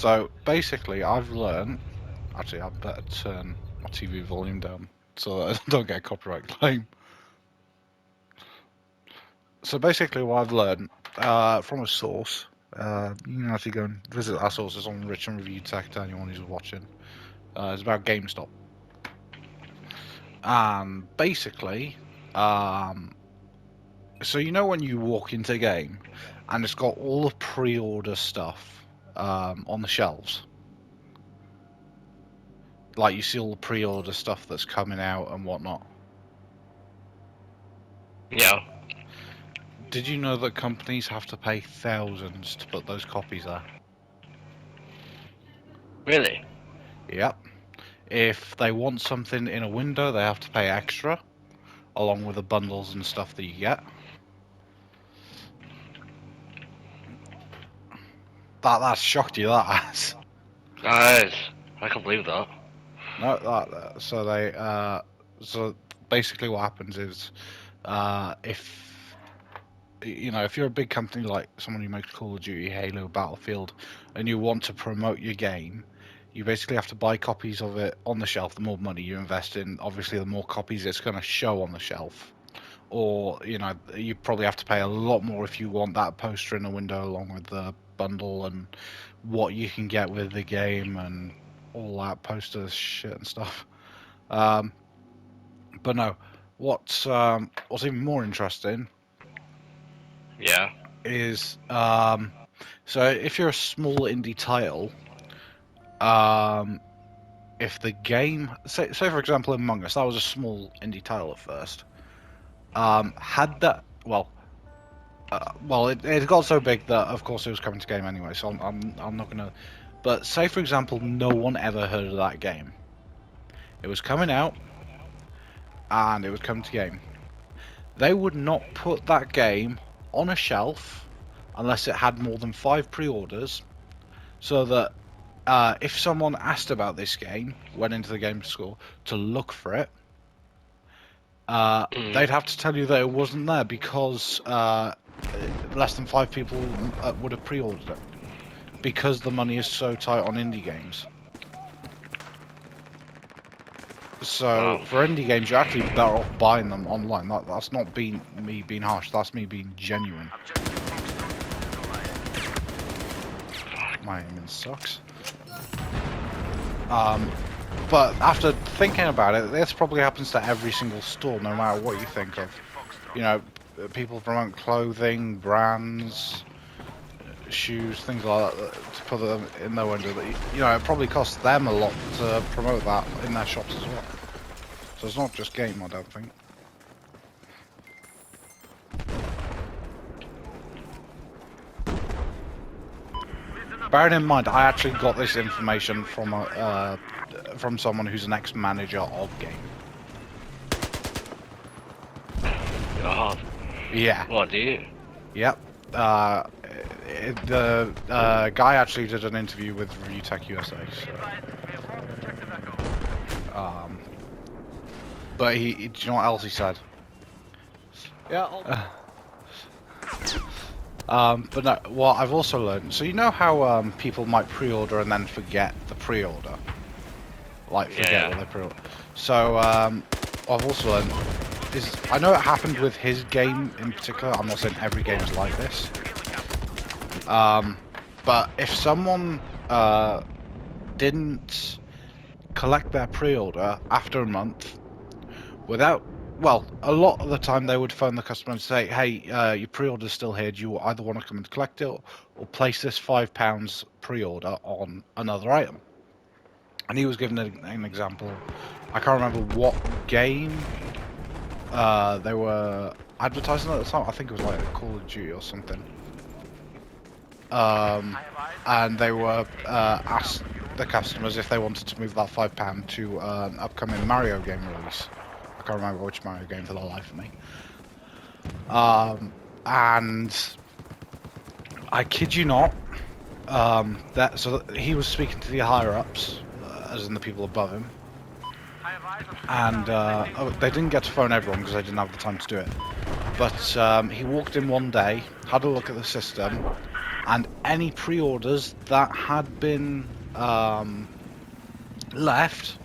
So basically, I've learned. Actually, I better turn my TV volume down so that I don't get a copyright claim. So basically, what I've learned from a source, you can actually go and visit our sources on Rich and Review Tech to anyone who's watching. It's about GameStop. Basically, so you know when you walk into a game and it's got all the pre-order stuff on the shelves? Like you see all the pre-order stuff that's coming out and whatnot. Yeah. Did you know that companies have to pay thousands to put those copies there? Really? Yep. If they want something in a window, they have to pay extra, along with the bundles and stuff that you get. That's shocked you, that has. Nice. I can believe that. No, so basically what happens is, if if you're a big company like someone who makes Call of Duty, Halo, Battlefield, and you want to promote your game, you basically have to buy copies of it on the shelf. The more money you invest in, obviously, the more copies it's going to show on the shelf. Or, you probably have to pay a lot more if you want that poster in the window along with the bundle and what you can get with the game and all that poster shit and stuff. But no, what's even more interesting is so if you're a small indie title, if the game say for example Among Us, that was a small indie title at first. Had that it got so big that of course it was coming to game anyway, so I'm not gonna. But say for example no one ever heard of that game. It was coming out and it was coming to game. They would not put that game on a shelf unless it had more than 5 pre-orders, so that if someone asked about this game, went into the game store to look for it, they'd have to tell you that it wasn't there because less than 5 people would have pre-ordered it, because the money is so tight on indie games. So for indie games, you're actually better off buying them online. That's not me being harsh. That's me being genuine. My aiming sucks. But after thinking about it, this probably happens to every single store, no matter what you think of. People promote clothing, brands, shoes, things like that, to put them in their window. It probably costs them a lot to promote that in their shops as well. So it's not just game, I don't think. Bearing in mind, I actually got this information from someone who's an ex-manager of game. God. Yeah. What, do you? Yep. The guy actually did an interview with Review Tech USA. So, but do you know what else he said? Yeah. But no, what I've also learned. So you know how people might pre-order and then forget the pre-order, like forget what they pre-order. So what I've also learned is, I know it happened with his game in particular. I'm not saying every game is like this. But if someone didn't collect their pre-order after a month, a lot of the time they would phone the customer and say, hey, your pre-order's still here. Do you either want to come and collect it or place this £5 pre-order on another item? And he was given an example. I can't remember what game they were advertising at the time. I think it was like a Call of Duty or something. And they were asked the customers if they wanted to move that £5 to an upcoming Mario game release. I can't remember which Mario game for the life of me. And I kid you not, so he was speaking to the higher ups, as in the people above him, and they didn't get to phone everyone because they didn't have the time to do it. But he walked in one day, had a look at the system, and any pre-orders that had been left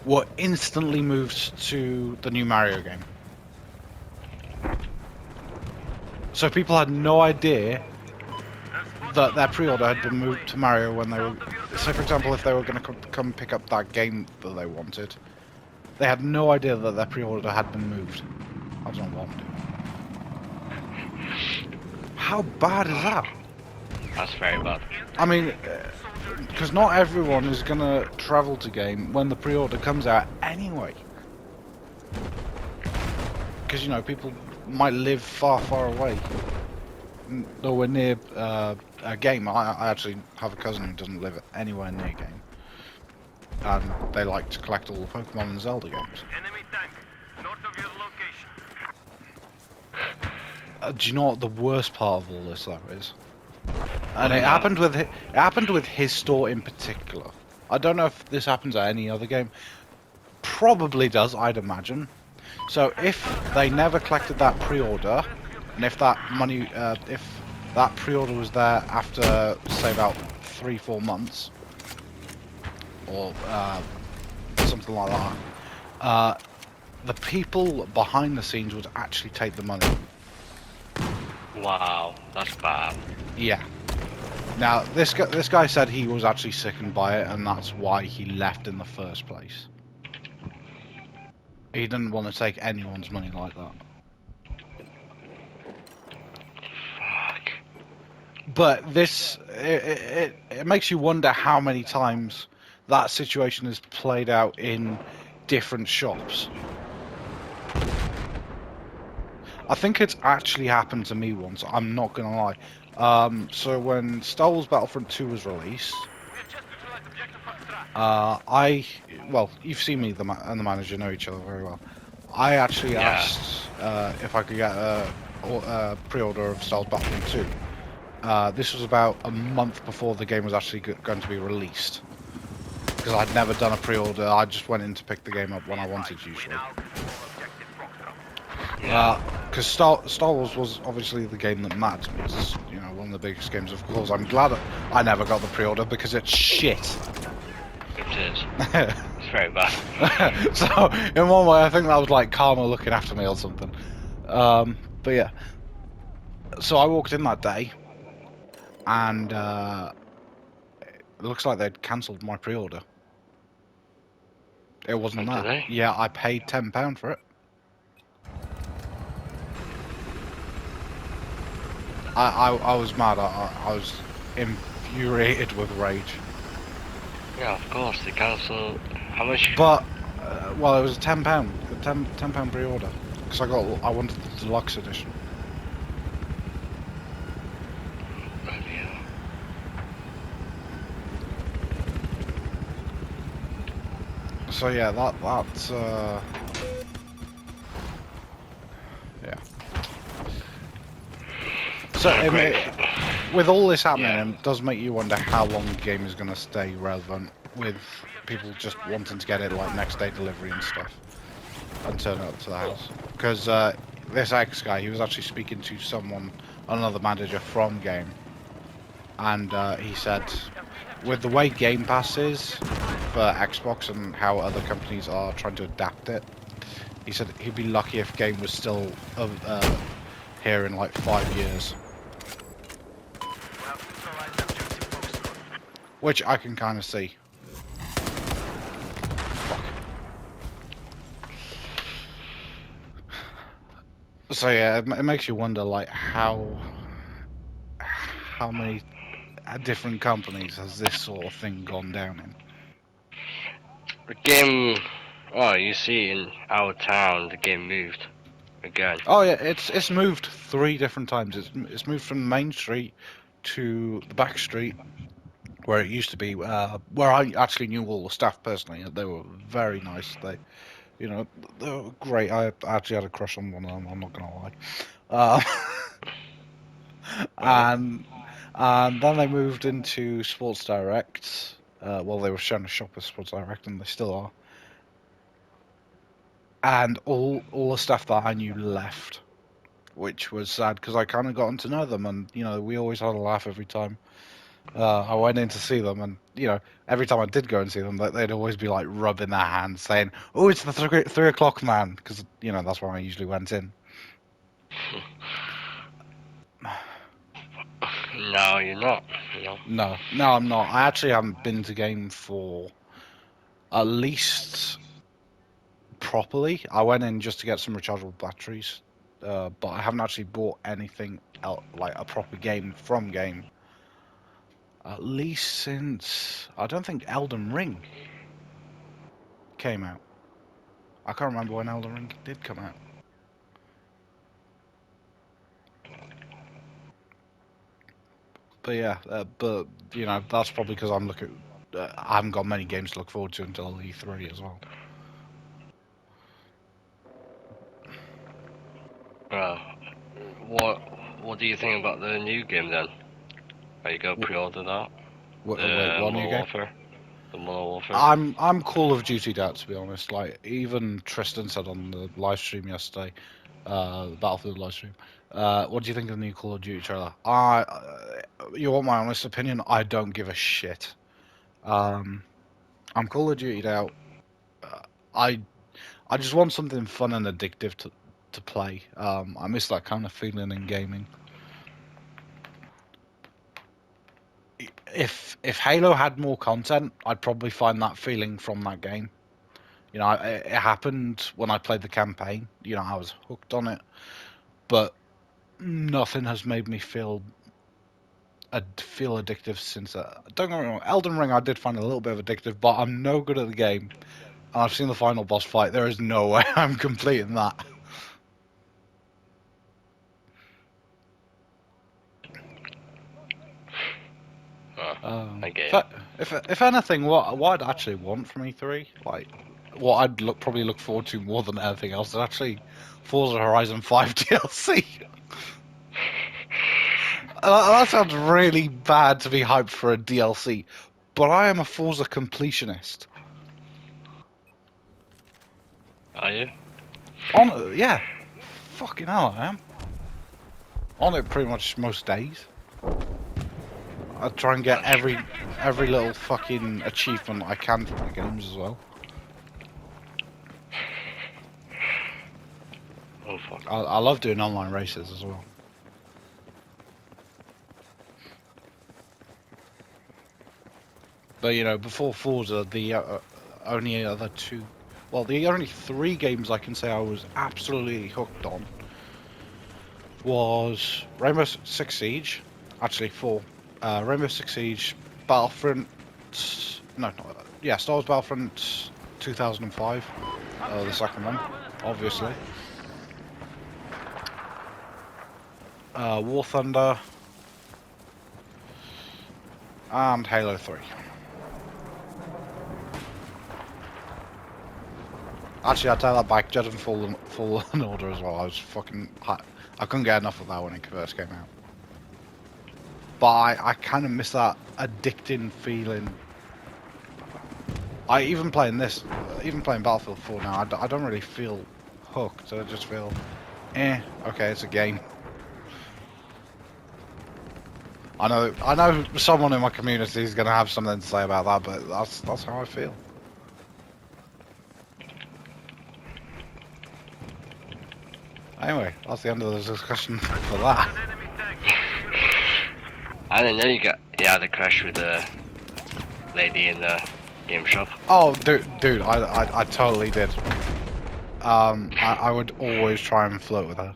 were instantly moved to the new Mario game. So people had no idea that their pre-order had been moved to Mario when they were. So, for example, if they were going to come pick up that game that they wanted, they had no idea that their pre-order had been moved. I don't know what I'm doing. How bad is that? That's very bad. I mean, because not everyone is going to travel to game when the pre-order comes out anyway. Because, you know, people might live far, far away. Nowhere near a game. I actually have a cousin who doesn't live anywhere near a game. And they like to collect all the Pokemon and Zelda games. Enemy tank, north of your location. Do you know what the worst part of all this though is? And it happened with his store in particular. I don't know if this happens at any other game. Probably does, I'd imagine. So if they never collected that pre-order, and if that money, if that pre-order was there after say about 3-4 months, or something like that, the people behind the scenes would actually take the money. Wow, that's bad. Yeah. Now this guy said he was actually sickened by it, and that's why he left in the first place. He didn't want to take anyone's money like that. Fuck. But this it makes you wonder how many times that situation is played out in different shops. I think it's actually happened to me once, I'm not gonna lie. So when Star Wars Battlefront 2 was released, well, you've seen me and the manager know each other very well. I actually asked if I could get a pre-order of Star Wars Battlefront 2. This was about a month before the game was actually going to be released. Because I'd never done a pre-order, I just went in to pick the game up when I wanted usually. Because Star Wars was obviously the game that mattered to me. It's, you know, one of the biggest games, of course. I'm glad I never got the pre-order because it's shit. It is. It's very bad. So, in one way, I think that was like karma looking after me or something. But yeah. So I walked in that day, and it looks like they'd cancelled my pre-order. It wasn't Oh, that. did they? Yeah, I paid £10 for it. I was mad. I was infuriated with rage. Yeah, of course, they cancel. How much? But well, it was £10, £10 pre-order because I wanted the deluxe edition. Bloody hell. So yeah, that's yeah. So with all this happening, it does make you wonder how long the game is going to stay relevant with people just wanting to get it like next day delivery and stuff and turn it up to the house. Because this ex guy, he was actually speaking to another manager from Game, and he said with the way Game Pass is for Xbox and how other companies are trying to adapt it, he said he'd be lucky if Game was still here in like 5 years. Which I can kind of see. Fuck. So yeah, it makes you wonder, like, how many different companies has this sort of thing gone down in? The game. Oh, you see, in our town, the game moved again. Oh yeah, it's moved 3 different times. It's moved from the main street to the back street, where it used to be, where I actually knew all the staff personally. They were very nice. They were great. I actually had a crush on one of them. I'm not gonna lie. And then they moved into Sports Direct. Well, they were showing a shop with Sports Direct, and they still are. And all the stuff that I knew left. which was sad because I kind of gotten to know them, and we always had a laugh every time I went in to see them, and every time I did go and see them, they'd always be like rubbing their hands, saying, "Oh, it's the 3 o'clock man," because that's when I usually went in. No, you're not. No, I'm not. I actually haven't been to game for at least properly. I went in just to get some rechargeable batteries, but I haven't actually bought anything else, like a proper game from game. At least since I don't think Elden Ring came out. I can't remember when Elden Ring did come out. But yeah, that's probably because I'm looking. I haven't got many games to look forward to until E3 as well. What do you think about the new game then? Are you gonna pre-order that? Wait, what new game? Warfare. The Modern Warfare. I'm Call of Duty out, to be honest. Like even Tristan said on the live stream yesterday, the Battlefield live stream. What do you think of the new Call of Duty trailer? You want my honest opinion? I don't give a shit. I'm Call of Duty out. I just want something fun and addictive to play. I miss that kind of feeling in gaming. If Halo had more content, I'd probably find that feeling from that game. It happened when I played the campaign. I was hooked on it, but nothing has made me feel addictive since. Don't get me wrong, Elden Ring I did find a little bit of addictive, but I'm no good at the game. And I've seen the final boss fight. There is no way I'm completing that. I get it. If anything, what I'd actually want from E3, like what I'd probably look forward to more than anything else, is actually Forza Horizon 5 DLC. That sounds really bad to be hyped for a DLC, but I am a Forza completionist. Are you? Yeah. Fucking hell, I am. On it pretty much most days. I try and get every little fucking achievement I can from the games as well. Oh fuck. I love doing online races as well. But before Forza, the only three games I can say I was absolutely hooked on was Rainbow Six Siege, actually 4. Rainbow Six Siege, Battlefront, Star Wars Battlefront 2005, the second one, obviously. War Thunder, and Halo 3. Actually, I take that back. Jedi Fallen Order as well. I was fucking. I couldn't get enough of that when it first came out. But I kind of miss that addicting feeling. Even playing Battlefield 4 now, I don't really feel hooked. I just feel, okay, it's a game. I know someone in my community is going to have something to say about that, but that's how I feel. Anyway, that's the end of the discussion for that. I didn't know you had a crash with the lady in the game shop. Oh, dude, I totally did. I would always try and flirt with her.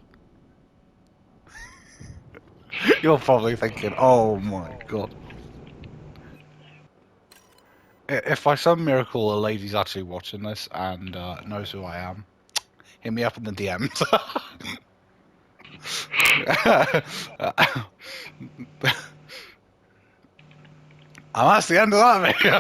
You're probably thinking, oh my god. If by some miracle a lady's actually watching this and knows who I am, hit me up in the DMs. And that's the end of that video.